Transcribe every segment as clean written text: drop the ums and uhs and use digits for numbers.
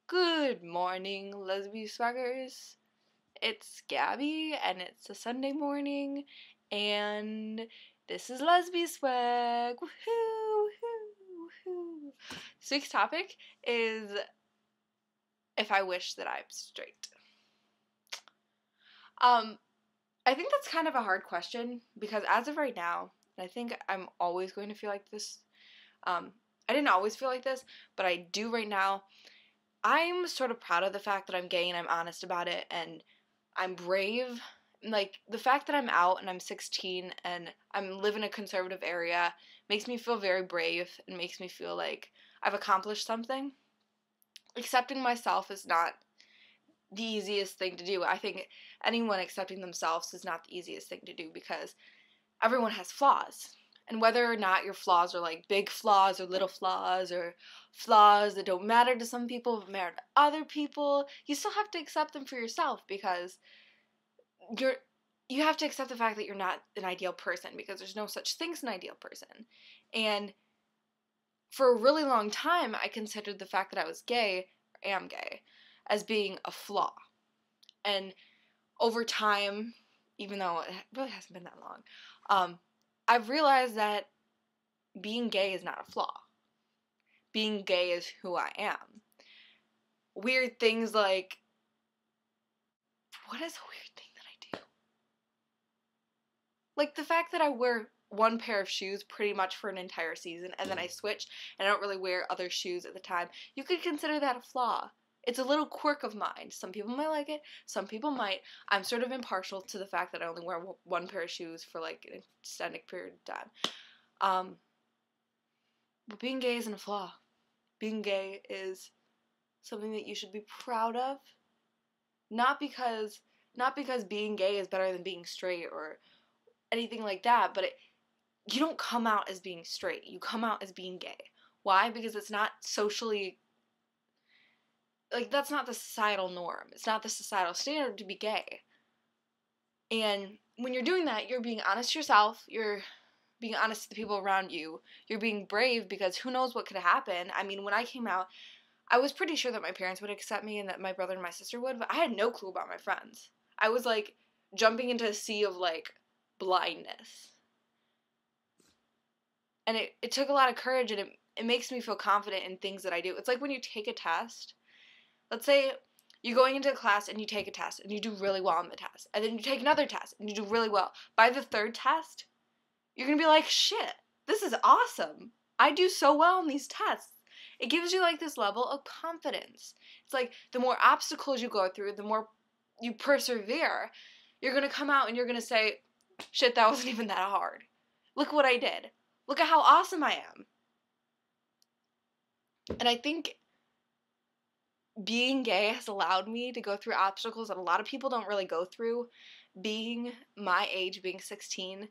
Good morning, lesbian swaggers. It's Gabby, and it's a Sunday morning, and this is Lesbian Swag. Woohoo, woohoo, woohoo. This week's topic is if I wish that I'm straight. I think that's kind of a hard question because as of right now, and I think I'm always going to feel like this. I didn't always feel like this, but I do right now. I'm sort of proud of the fact that I'm gay and I'm honest about it and I'm brave. Like, the fact that I'm out and I'm 16 and I'm live in a conservative area makes me feel very brave and makes me feel like I've accomplished something. Accepting myself is not the easiest thing to do. I think anyone accepting themselves is not the easiest thing to do because everyone has flaws. And whether or not your flaws are like big flaws or little flaws or flaws that don't matter to some people but matter to other people, you still have to accept them for yourself because you have to accept the fact that you're not an ideal person because there's no such thing as an ideal person. And for a really long time, I considered the fact that I was gay, or am gay, as being a flaw. And over time, even though it really hasn't been that long, I've realized that being gay is not a flaw. Being gay is who I am. Weird things like, what is a weird thing that I do? Like the fact that I wear one pair of shoes pretty much for an entire season and then I switch and I don't really wear other shoes at the time. You could consider that a flaw. It's a little quirk of mine. Some people might like it, some people might. I'm sort of impartial to the fact that I only wear one pair of shoes for like an extended period of time. But being gay isn't a flaw. Being gay is something that you should be proud of. Not because being gay is better than being straight or anything like that, but you don't come out as being straight. You come out as being gay. Why? Because it's not socially, like, that's not the societal norm. It's not the societal standard to be gay. And when you're doing that, you're being honest to yourself. You're being honest to the people around you. You're being brave because who knows what could happen. I mean, when I came out, I was pretty sure that my parents would accept me and that my brother and my sister would, but I had no clue about my friends. I was, like, jumping into a sea of, like, blindness. And it took a lot of courage, and it makes me feel confident in things that I do. It's like when you take a test. Let's say you're going into a class and you take a test, and you do really well on the test. And then you take another test, and you do really well. By the third test, you're going to be like, shit, this is awesome. I do so well on these tests. It gives you, like, this level of confidence. It's like the more obstacles you go through, the more you persevere, you're going to come out and you're going to say, shit, that wasn't even that hard. Look what I did. Look at how awesome I am. And I think being gay has allowed me to go through obstacles that a lot of people don't really go through, being my age, being 16,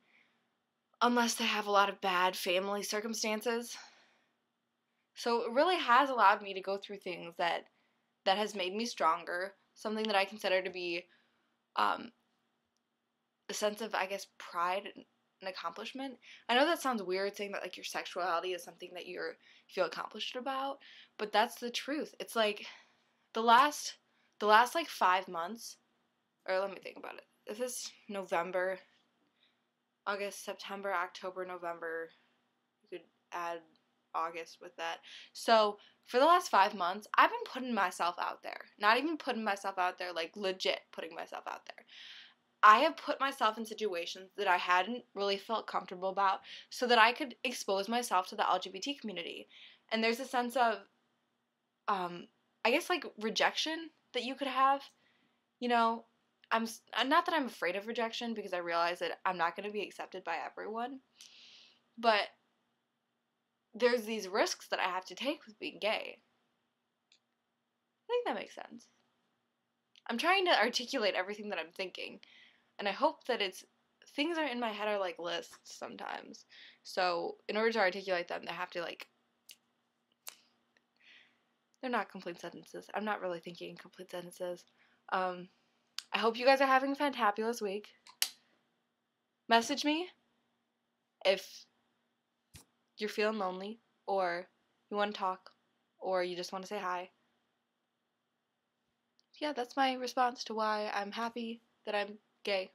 unless they have a lot of bad family circumstances. So it really has allowed me to go through things that has made me stronger, something that I consider to be a sense of, I guess, pride and accomplishment. I know that sounds weird saying that, like, your sexuality is something that you feel accomplished about, but that's the truth. It's like the last like 5 months, or let me think about it. If it's November, August, September, October, November, you could add August with that. So for the last 5 months, I've been putting myself out there. Not even putting myself out there, like legit putting myself out there. I have put myself in situations that I hadn't really felt comfortable about so that I could expose myself to the LGBT community. And there's a sense of, I guess, like, rejection that you could have. You know, I'm not that I'm afraid of rejection because I realize that I'm not going to be accepted by everyone. But there's these risks that I have to take with being gay. I think that makes sense. I'm trying to articulate everything that I'm thinking. And I hope that things are in my head are like lists sometimes. So in order to articulate them, they have to, like, they're not complete sentences. I'm not really thinking in complete sentences. I hope you guys are having a fantabulous week. Message me if you're feeling lonely, or you want to talk, or you just want to say hi. yeah, that's my response to why I'm happy that I'm gay.